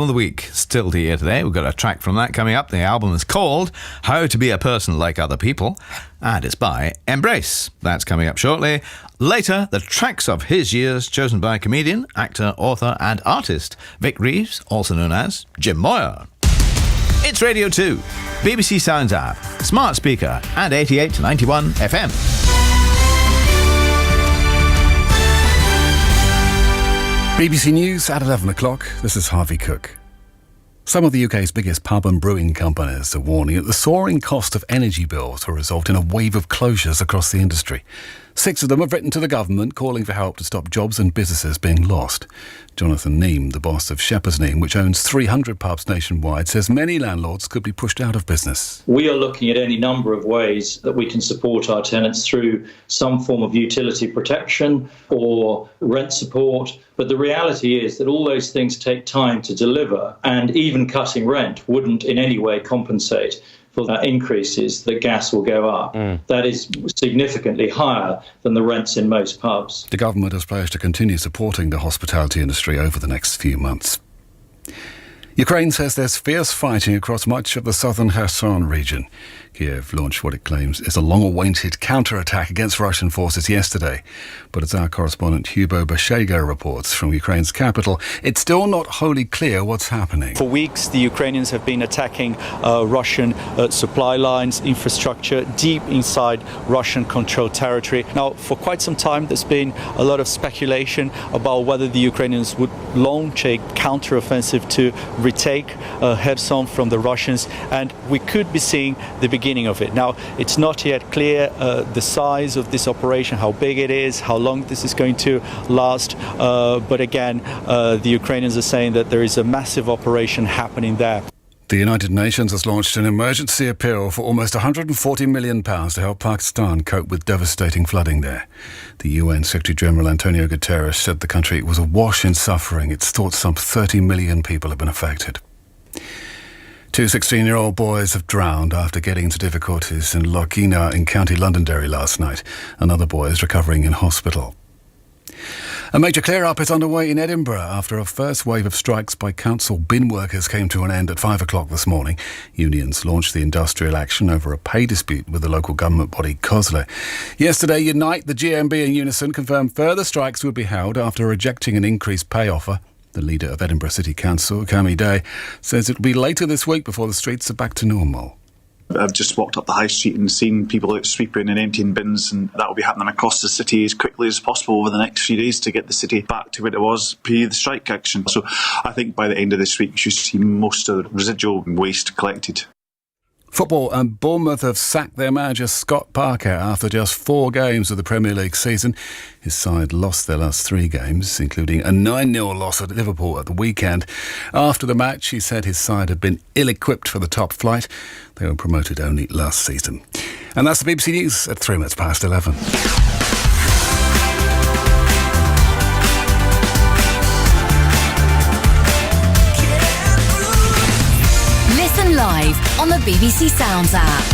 of the week still to hear today. We've got a track from that coming up. The album is called How to Be a Person Like Other People, and it's by Embrace. That's coming up shortly. Later, the tracks of his years chosen by comedian, actor, author and artist Vic Reeves, also known as Jim Moyer. It's Radio 2, BBC Sounds app, smart speaker and 88 to 91 FM. BBC News at 11 o'clock. This is Harvey Cook. Some of the UK's biggest pub and brewing companies are warning that the soaring cost of energy bills will result in a wave of closures across the industry. 6 of them have written to the government calling for help to stop jobs and businesses being lost. Jonathan Neame, the boss of Shepherd's Neame, which owns 300 pubs nationwide, says many landlords could be pushed out of business. We are looking at any number of ways that we can support our tenants through some form of utility protection or rent support. But the reality is that all those things take time to deliver, and even cutting rent wouldn't in any way compensate for that increases that gas will go up. That is significantly higher than the rents in most pubs. The government has pledged to continue supporting the hospitality industry over the next few months. Ukraine says there's fierce fighting across much of the southern Kherson region. Kiev launched what it claims is a long-awaited counter-attack against Russian forces yesterday. But as our correspondent Hugo Bashego reports from Ukraine's capital, it's still not wholly clear what's happening. For weeks, the Ukrainians have been attacking Russian supply lines, infrastructure, deep inside Russian-controlled territory. Now, for quite some time, there's been a lot of speculation about whether the Ukrainians would launch a counter-offensive to retake Kherson from the Russians, and we could be seeing the beginning of it. Now, it's not yet clear the size of this operation, how big it is, how long this is going to last, but again, the Ukrainians are saying that there is a massive operation happening there. The United Nations has launched an emergency appeal for almost £140 million to help Pakistan cope with devastating flooding there. The UN Secretary-General Antonio Guterres said the country was awash in suffering. It's thought some 30 million people have been affected. 2 16-year-old boys have drowned after getting into difficulties in Loch Ena in County Londonderry last night. Another boy is recovering in hospital. A major clear-up is underway in Edinburgh after a first wave of strikes by council bin workers came to an end at 5 o'clock this morning. Unions launched the industrial action over a pay dispute with the local government body COSLA. Yesterday, Unite, the GMB and Unison confirmed further strikes would be held after rejecting an increased pay offer. The leader of Edinburgh City Council, Cami Day, says it will be later this week before the streets are back to normal. I've just walked up the high street and seen people out sweeping and emptying bins, and that will be happening across the city as quickly as possible over the next few days to get the city back to where it was pre the strike action. So I think by the end of this week you should see most of the residual waste collected. Football, and Bournemouth have sacked their manager Scott Parker after just 4 games of the Premier League season. His side lost their last 3 games, including a 9-0 loss at Liverpool at the weekend. After the match, he said his side had been ill-equipped for the top flight. They were promoted only last season. And that's the BBC News at 11:03. Listen live on the BBC Sounds app.